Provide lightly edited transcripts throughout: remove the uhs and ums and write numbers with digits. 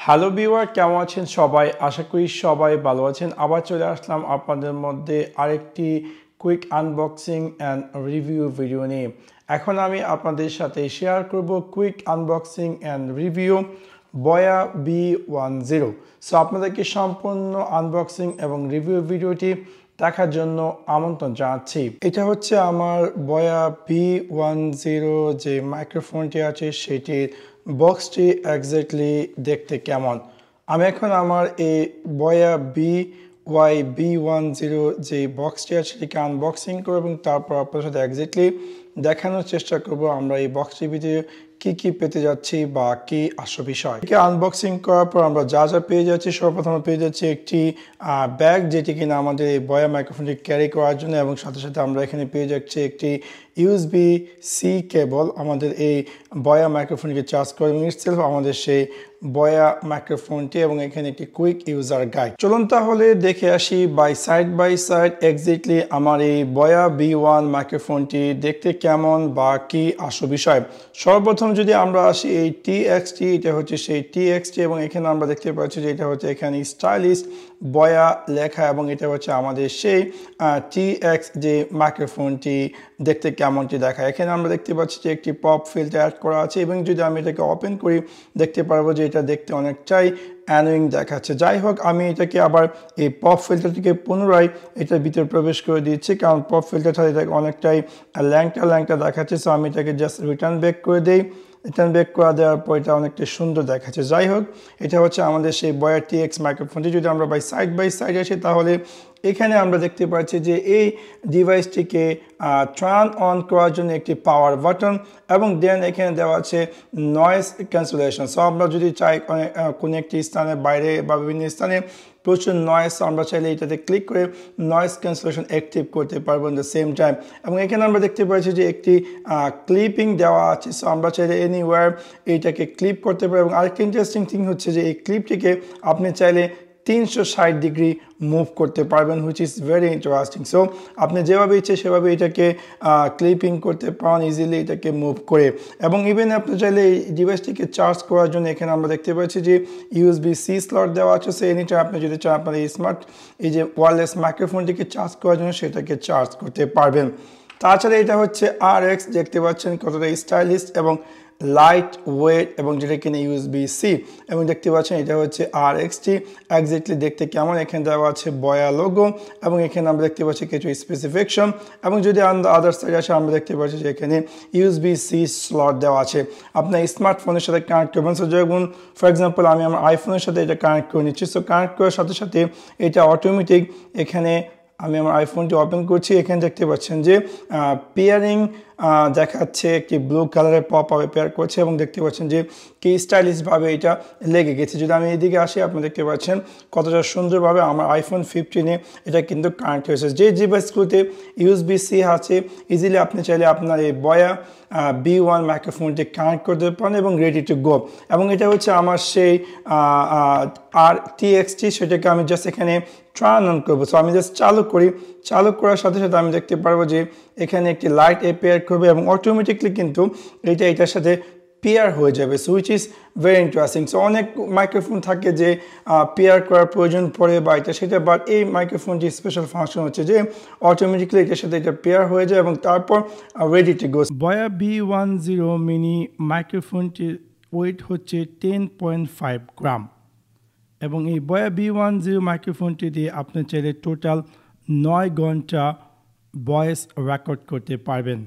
Hello viewer, কেমন আছেন সবাই? আশা করি সবাই ভালো আছেন। আবার চলে আসলাম আপনাদের মধ্যে আরেকটি quick unboxing and review video নিয়ে। এখন আমি আপনাদের সাথে শেয়ার করব কুইক আনবক্সিং অ্যান্ড রিভিউ বয়া B10। সো আপনাদেরকে সম্পূর্ণ আনবক্সিং এবং রিভিউ ভিডিওটি দেখার জন্য আমন্ত্রণ জানাচ্ছি। এটা হচ্ছে আমার বয়া B10 যে মাইক্রোফোনটি আছে সেটির বক্সটি এক্স্যাক্টলি দেখতে কেমন। আমি এখন আমার এই বয়া B10 যে বক্সটি আছে সেটিকে আনবক্সিং করব এবং তারপর আপনার সাথে এক্স্যাক্টলি দেখানোর চেষ্টা করব আমরা এই বক্সটির ভিতরে কি পেতে যাচ্ছি বা কি আসল বিষয়। একে আনবক্সিং করার পর আমরা যা পেয়ে যাচ্ছি, সর্বপ্রথম পেয়ে যাচ্ছি একটি ব্যাগ, যেটি কিনা আমাদের এই বয়া মাইক্রোফোনটি ক্যারি করার জন্য, এবং সাথে সাথে আমরা এখানে পেয়ে যাচ্ছি একটি USB-C কেবল আমাদের এই বয়া মাইক্রোফোনকে চার্জ করে, এবং ইটসেলফ আমাদের সেই বয়া মাইক্রোফোনটি, এবং এখানে একটি কুইক ইউজার গাইড। চলুন তাহলে দেখে আসি বাই সাইড এক্স্যাক্টলি আমার এই বয়া B1 মাইক্রোফোনটি দেখতে কেমন বা কি আসল বিষয়। সর্বপ্রথম যদি আমরা আসি এই TXT, এটা হচ্ছে সেই TXT, এবং এখানে আমরা দেখতে পাচ্ছি যে এটা হচ্ছে এখানে স্টাইলিশ বয়া লেখা, এবং এটা হচ্ছে আমাদের সেই TX যে মাইক্রোফোনটি দেখতে কেমনটি দেখায়। এখানে আমরা দেখতে পাচ্ছি যে একটি পপ ফিল্টার অ্যাড করা আছে, এবং যদি আমি এটাকে ওপেন করি দেখতে পারবো যে এটা দেখতে অনেকটাই অ্যানোয়িং দেখাচ্ছে। যাই হোক, আমি এটাকে আবার এই পপ ফিল্টারটিকে পুনরায় এটার ভিতরে প্রবেশ করে দিচ্ছি, কারণ পপ ফিল্টারটা এটাকে অনেকটাই ল্যাংটা দেখাচ্ছে। সো আমি এটাকে জাস্ট রিটার্ন ব্যাক করে দিই। রিটার্ন ব্যাক করে দেওয়ার পর এটা অনেকটা সুন্দর দেখাচ্ছে। যাই হোক, এটা হচ্ছে আমাদের সেই বয়া TX মাইক্রোফোনটি। যদি আমরা বাই সাইড আসি তাহলে এখানে আমরা দেখতে পাচ্ছি যে এই ডিভাইসটিকে টার্ন অন করার জন্য একটি পাওয়ার বাটন, এবং দেন এখানে দেওয়া আছে নয়েজ ক্যান্সেলেশন। সো আমরা যদি চাই কোনো একটি স্থানের বাইরে বা বিভিন্ন স্থানে প্রচুর নয়েজ, আমরা চাইলে এটাতে ক্লিক করে নয়েজ ক্যান্সেলেশন অ্যাক্টিভ করতে পারবো ইন দ্য সেম টাইম। এবং এখানে আমরা দেখতে পাচ্ছি যে একটি ক্লিপিং দেওয়া আছে। সো আমরা চাইলে এনিওয়্যার এইটাকে ক্লিপ করতে পারি, এবং আরেকটি ইন্টারেস্টিং থিং হচ্ছে যে এই ক্লিপটিকে আপনি চাইলে 360 ডিগ্রি মুভ করতে পারবেন, which is very interesting. So আপনি যেভাবে ইচ্ছে সেভাবে এটাকে ক্লিপিং করতে পারেন ইজিলি, এটাকে মুভ করে। এবং ইভেন আপনি চাইলে এই ডিভাইসটিকে চার্জ করার জন্য এখানে আমরা দেখতে পাচ্ছি যে USB-C স্লট দেওয়া আছে। সো এনিটাইম আপনি যদি চান আপনার এই যে ওয়্যারলেস মাইক্রোফোনটিকে চার্জ করার জন্য সেটাকে চার্জ করতে পারবেন। তাছাড়া এটা হচ্ছে RX, দেখতে পাচ্ছেন কতটা স্টাইলিশ এবং লাইট ওয়েট, এবং যেটা কিনা USB-C, এবং দেখতে পাচ্ছেন এটা হচ্ছে RXT এক্স্যাক্টলি দেখতে কেমন। এখানে দেওয়া আছে বয়া লোগো, এবং এখানে আমরা দেখতে পাচ্ছি কিছু স্পেসিফিকেশন, এবং যদি আদার সাইড আসে আমরা দেখতে পাচ্ছি যে এখানে USB-C স্লট দেওয়া আছে। আপনার স্মার্টফোনের সাথে কানেক্ট করবেন। সো যেমন ফর এক্সাম্পল আমি আমার আইফোনের সাথে এটা কানেক্ট করে নিচ্ছি। সো কানেক্ট করার সাথে সাথে এটা অটোমেটিক এখানে আমি আমার আইফোনটি ওপেন করছি, এখানে দেখতে পাচ্ছেন যে পেয়ারিং দেখাচ্ছে, একটি ব্লু কালারের পপ আপে পেয়ার করছে, এবং দেখতে পাচ্ছেন যে কি স্টাইলিশভাবে এটা লেগে গেছে। যদি আমি এদিকে আসি আপনি দেখতে পাচ্ছেন কতটা সুন্দরভাবে আমার iPhone 15-এ এটা কিন্তু কানেক্ট হয়েছে। যে ডিভাইসগুলোতে USB-C আছে ইজিলি আপনি চাইলে আপনার এই বয়া B1 মাইক্রোফোনটি কানেক্ট করতে পারেন এবং রেডি টু গো। এবং এটা হচ্ছে আমার সেই TXT, সেটাকে আমি জাস্ট এখানে টার্ন অন করবো। সো আমি জাস্ট চালু করার সাথে সাথে আমি দেখতে পারবো যে এখানে একটি লাইট অ্যাপিয়ার করবে, এবং অটোমেটিকলি কিন্তু এটার সাথে পেয়ার হয়ে যাবে। So which is very interesting. So অনেক মাইক্রোফোন থাকে যে পেয়ার করার প্রয়োজন পড়ে বা সেটা, বাট এই মাইক্রোফোনটি স্পেশাল ফাংশন হচ্ছে যে অটোমেটিকলি এটার সাথে এটা পেয়ার হয়ে যায়, এবং তারপর রেডি টু গো। বয়া B10 মিনি মাইক্রোফোনটির ওয়েট হচ্ছে 10.5 গ্রাম, এবং এই বয়া B10 মাইক্রোফোনটি দিয়ে আপনি চাইলে টোটাল 9 ঘন্টা ভয়েস রেকর্ড করতে পারবেন।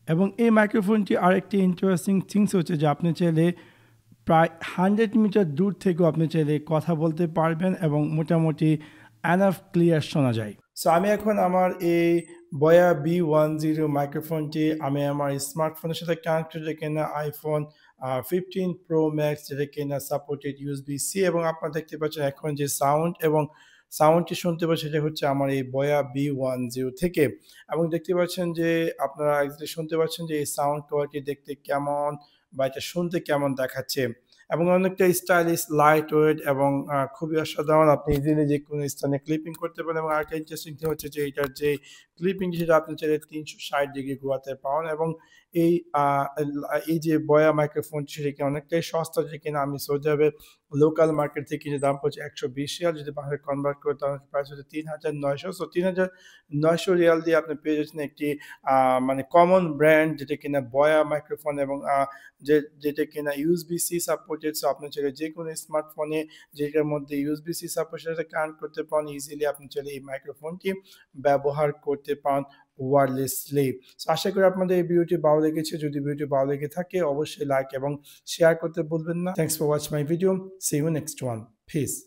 এবং এই মাইক্রোফোনটি আরেকটি ইন্টারেস্টিং থিংস হচ্ছে যে আপনি চাইলে প্রায় 100 মিটার দূর থেকেও আপনি চাইলে কথা বলতে পারবেন, এবং মোটামুটি এনাফ ক্লিয়ার শোনা যায়। সো আমি এখন আমার এই বয়া B10 মাইক্রোফোনটি আমি আমার স্মার্টফোনের সাথে কানেক্ট করে কিনা iPhone 15 Pro Max, যেটা কিনা সাপোর্টেড USB-C, এবং আপনারা দেখতে পাচ্ছেন এখন যে সাউন্ডটি শুনতে পাচ্ছেন সেটা হচ্ছে আমার এই বয়া B10 থেকে। এবং দেখতে পাচ্ছেন যে আপনারা শুনতে পাচ্ছেন যে এই সাউন্ড কোয়ালিটি দেখতে কেমন বা এটা শুনতে কেমন দেখাচ্ছে, এবং অনেকটা স্টাইলিশ, লাইট ওয়েট, এবং খুবই অসাধারণ। আপনি ইজিলি যে কোনো স্থানে ক্লিপিং করতে পারেন। এবং আরেকটা ইন্টারেস্টিং থিং হচ্ছে যে এটার যে ক্লিপিং সেটা আপনি চাইলে 360 ডিগ্রি ঘোরাতে পারেন, এবং এই এই যে বয়া মাইক্রোফোন সেটা কি অনেকটাই সস্তা, যে কিনা আমি সৌদি আরবের লোকাল মার্কেট থেকে কিনে দাম পড়ছে ১২০ রিয়াল, যদি বাংলায় কনভার্ট করে তাহলে প্রাইস হচ্ছে ৩,৯০০। সো ৩,৯০০ রিয়াল দিয়ে আপনি পেয়ে যাচ্ছেন একটি মানে কমন ব্র্যান্ড, যেটা কিনা বয়া মাইক্রোফোন এবং যেটা কিনা ইউএসবি-সি সাপোর্টেড। সো আপনি চাইলে যে কোনো স্মার্টফোনে যেটার মধ্যে ইউএসবি-সি সাপোর্ট সেটাতে কানেক্ট করতে পারেন ইজিলি, আপনি চাইলে এই মাইক্রোফোনটি ব্যবহার করতে পারেন ওয়্যারলেসলি। সো আশা করি আপনাদের এই ভিডিওটি ভালো লেগেছে। যদি ভিডিওটি ভালো লেগে থাকে অবশ্যই লাইক এবং শেয়ার করতে ভুলবেন না। Thanks for watch my video. See you next one. Piece.